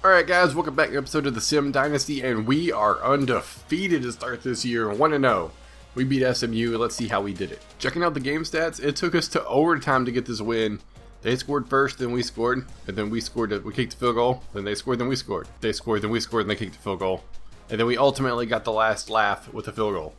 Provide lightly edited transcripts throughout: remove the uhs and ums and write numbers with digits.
Alright guys, welcome back to an episode of the Sim Dynasty, and we are undefeated to start this year, 1-0. We beat SMU, let's see how we did it. Checking out the game stats, it took us to overtime to get this win. They scored first, then we scored, and then we scored, we kicked the field goal, then they scored, then we scored. They scored, then we scored, and they kicked the field goal. And then we ultimately got the last laugh with the field goal.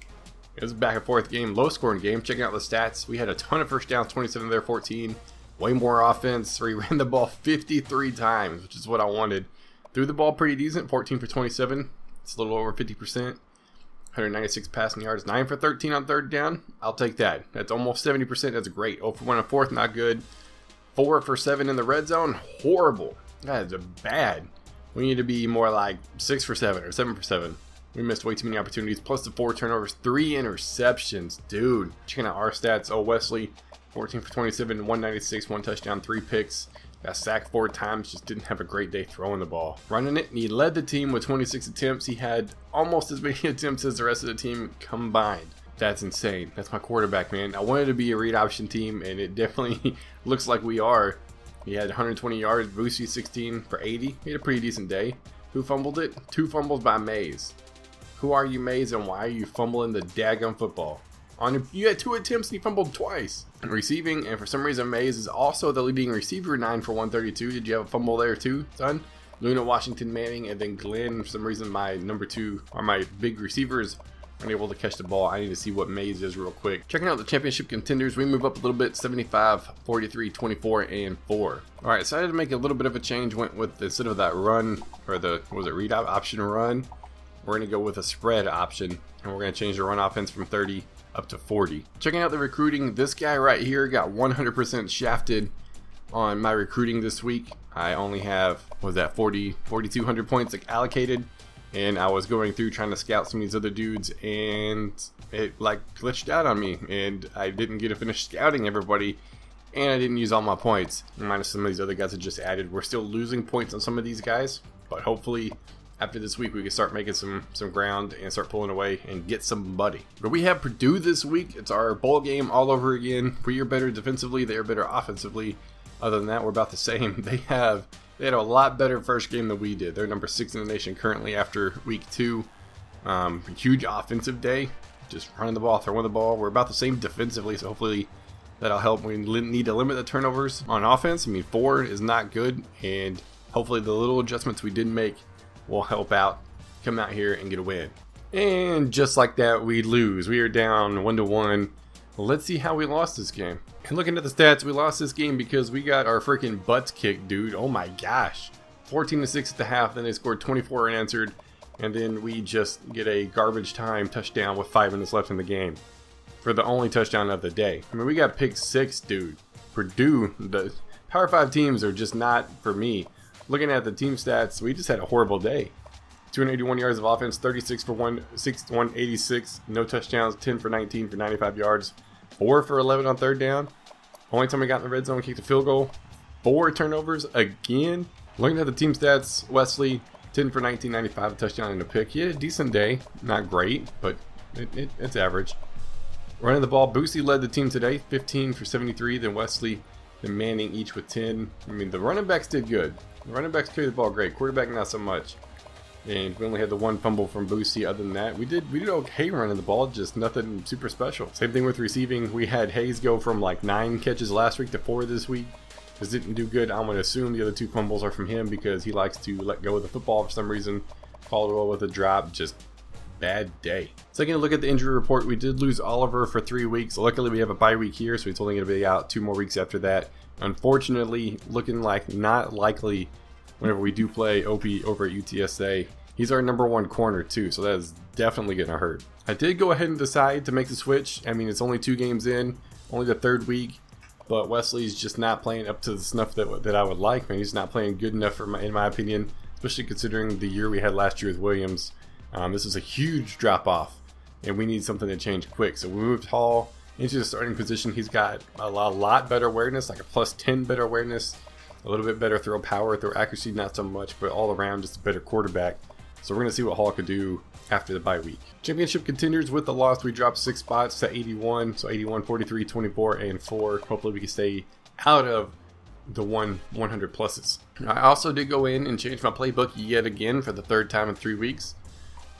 It was a back and forth game, low scoring game. Checking out the stats, we had a ton of first downs, 27 of their 14. Way more offense, we ran the ball 53 times, which is what I wanted. Threw the ball pretty decent, 14 for 27. It's a little over 50%. 196 passing yards, 9 for 13 on third down. I'll take that. That's almost 70%. That's great. 0 for 1 on fourth, not good. 4 for 7 in the red zone, horrible. That is bad. We need to be more like 6 for 7 or 7 for 7. We missed way too many opportunities. Plus the 4 turnovers, 3 interceptions. Dude, checking out our stats. Oh, Wesley, 14 for 27, 196, 1 touchdown, 3 picks. Got sacked 4 times, just didn't have a great day throwing the ball. Running it, and he led the team with 26 attempts. He had almost as many attempts as the rest of the team combined. That's insane. That's my quarterback, man. I wanted to be a read option team, and it definitely looks like we are. He had 120 yards, Boosie 16 for 80. He had a pretty decent day. Who fumbled it? 2 fumbles by Mays. Who are you, Mays, and why are you fumbling the daggum football? You had 2 attempts and he fumbled twice. Receiving, and for some reason Mays is also the leading receiver, 9 for 132. Did you have a fumble there too, son? Luna, Washington, Manning, and then Glenn. For some reason my number 2 or my big receivers aren't able to catch the ball. I need to see what Mays is real quick. Checking out the championship contenders, we move up a little bit, 75, 43, 24, and 4. Alright, decided to make a little bit of a change. Went with, instead of that run, or the, what was it, read option run, we're going to go with a spread option, and we're going to change the run offense from 30 up to 40. Checking out the recruiting, this guy right here got 100% shafted on my recruiting this week. I only have, what was that, 4,200 points allocated, and I was going through trying to scout some of these other dudes, and it like glitched out on me, and I didn't get to finish scouting everybody, and I didn't use all my points, minus some of these other guys I just added. We're still losing points on some of these guys, but hopefully after this week we can start making some ground and start pulling away and get somebody. But we have Purdue this week. It's our bowl game all over again. We are better defensively, they are better offensively. Other than that, we're about the same. They had a lot better first game than we did. They're number 6 in the nation currently after week 2. Huge offensive day, just running the ball, throwing the ball. We're about the same defensively, so hopefully that'll help. We need to limit the turnovers on offense. I mean, 4 is not good, and hopefully the little adjustments we did make will help out, come out here and get a win. And just like that, we lose. We are down 1-1. Let's see how we lost this game. And looking at the stats, we lost this game because we got our freaking butts kicked, dude. Oh my gosh. 14-6 at the half, then they scored 24 unanswered, and then we just get a garbage time touchdown with 5 minutes left in the game for the only touchdown of the day. I mean, we got pick 6, dude. Purdue, the Power 5 teams are just not for me. Looking at the team stats, we just had a horrible day. 281 yards of offense, 36 for 186, no touchdowns, 10 for 19 for 95 yards, 4 for 11 on third down. Only time we got in the red zone, kicked a field goal. 4 turnovers again. Looking at the team stats, Wesley, 10 for 19, 95, a touchdown and a pick. He had a decent day. Not great, but it's average. Running the ball, Boosie led the team today, 15 for 73, then Wesley, then Manning each with 10. I mean, the running backs did good. The running backs carried the ball great. Quarterback, not so much. And we only had the 1 fumble from Boosie. Other than that, we did okay running the ball, just nothing super special. Same thing with receiving. We had Hayes go from like 9 catches last week to 4 this week. Just didn't do good. I'm going to assume the other 2 fumbles are from him because he likes to let go of the football for some reason. Caldwell with a drop, just bad day. Taking a look at the injury report, we did lose Oliver for 3 weeks. Luckily, we have a bye week here, so he's only going to be out 2 more weeks after that. Unfortunately, looking like not likely whenever we do play OP over at UTSA. He's our number 1 corner too, so that is definitely going to hurt. I did go ahead and decide to make the switch. I mean, it's only 2 games in, only the 3rd week, but Wesley's just not playing up to the snuff that I would like. Man, he's not playing good enough in my opinion, especially considering the year we had last year with Williams. This is a huge drop off, and we need something to change quick. So we moved Hall into the starting position. He's got a lot better awareness, like a plus 10 better awareness, a little bit better throw power, throw accuracy, not so much, but all around just a better quarterback. So we're going to see what Hall could do after the bye week. Championship contenders with the loss. We dropped 6 spots to 81. So 81, 43, 24, and 4. Hopefully we can stay out of the 100 pluses. I also did go in and change my playbook yet again for the third time in 3 weeks.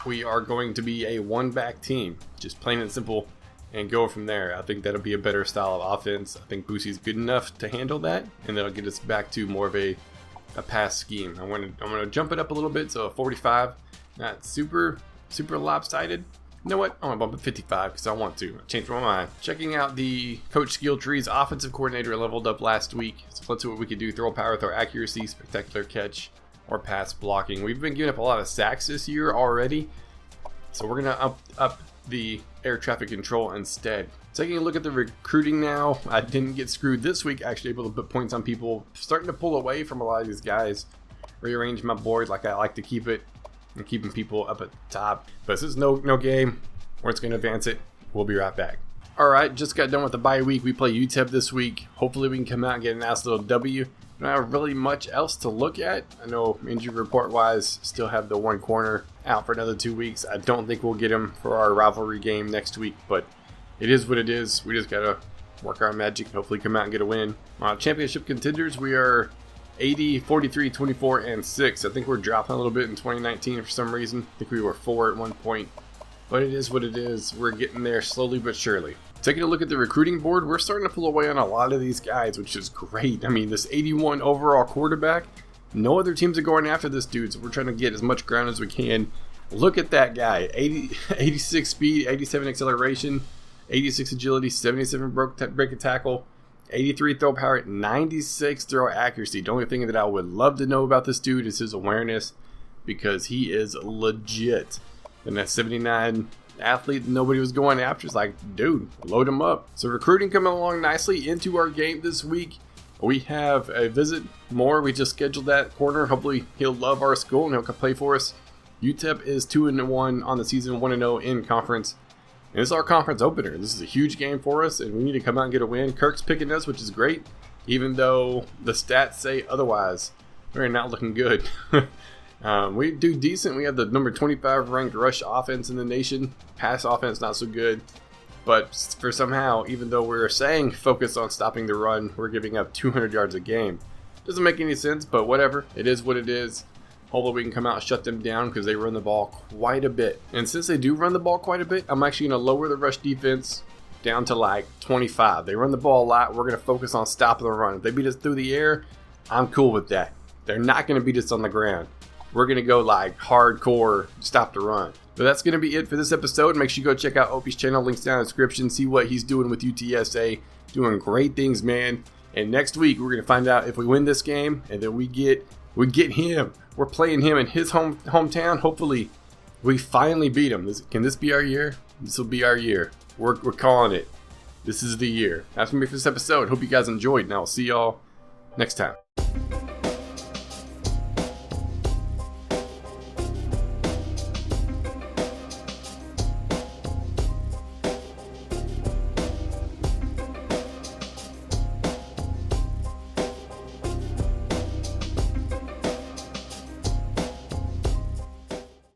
We are going to be a one-back team, just plain and simple, and go from there. I think that'll be a better style of offense. I think Boosie's good enough to handle that, and that'll get us back to more of a pass scheme. I'm gonna jump it up a little bit, so a 45, not super lopsided. You know what? I'm gonna bump it 55 because I want to. I changed my mind. Checking out the coach skill trees. Offensive coordinator leveled up last week, so let's see what we could do. Throw power, throw accuracy, spectacular catch, or pass blocking. We've been giving up a lot of sacks this year already, so we're gonna up the air traffic control instead. Taking a look at the recruiting now, I didn't get screwed this week. Actually able to put points on people. Starting to pull away from a lot of these guys. Rearrange my board like I like to keep it, and keeping people up at the top. But this is no game. We're just gonna advance it. We'll be right back. Alright, just got done with the bye week. We play UTEP this week. Hopefully we can come out and get a nice little W. Don't have really much else to look at. I know injury report wise, still have the one corner out for another 2 weeks. I don't think we'll get him for our rivalry game next week, but it is what it is. We just gotta work our magic and hopefully come out and get a win. Championship contenders, we are 80, 43, 24, and 6. I think we're dropping a little bit in 2019 for some reason. I think we were 4 at one point. But it is what it is. We're getting there slowly but surely. Taking a look at the recruiting board, we're starting to pull away on a lot of these guys, which is great. I mean, this 81 overall quarterback, no other teams are going after this dude, so we're trying to get as much ground as we can. Look at that guy. 86 speed, 87 acceleration, 86 agility, 77 break and tackle, 83 throw power, 96 throw accuracy. The only thing that I would love to know about this dude is his awareness, because he is legit. And that 79 athlete nobody was going after, is like, dude, load him up. So recruiting coming along nicely into our game this week. We have a visit more. We just scheduled that corner. Hopefully he'll love our school and he'll come play for us. UTEP is 2-1 on the season, 1-0 in conference. And this is our conference opener. This is a huge game for us, and we need to come out and get a win. Kirk's picking us, which is great, even though the stats say otherwise. We're not looking good. We do decent. We have the number 25 ranked rush offense in the nation. Pass offense not so good. But for somehow, even though we're saying focus on stopping the run, we're giving up 200 yards a game. Doesn't make any sense, but whatever. It is what it is. Hopefully we can come out and shut them down, because they run the ball quite a bit. And since they do run the ball quite a bit, I'm actually going to lower the rush defense down to like 25. They run the ball a lot. We're going to focus on stopping the run. If they beat us through the air, I'm cool with that. They're not going to beat us on the ground. We're going to go like hardcore stop the run. But that's going to be it for this episode. Make sure you go check out Opie's channel. Links down in the description. See what he's doing with UTSA. Doing great things, man. And next week, we're going to find out if we win this game, and then we get him. We're playing him in his hometown. Hopefully, we finally beat him. Can this be our year? This will be our year. We're calling it. This is the year. That's going to be for this episode. Hope you guys enjoyed, and I'll see y'all next time.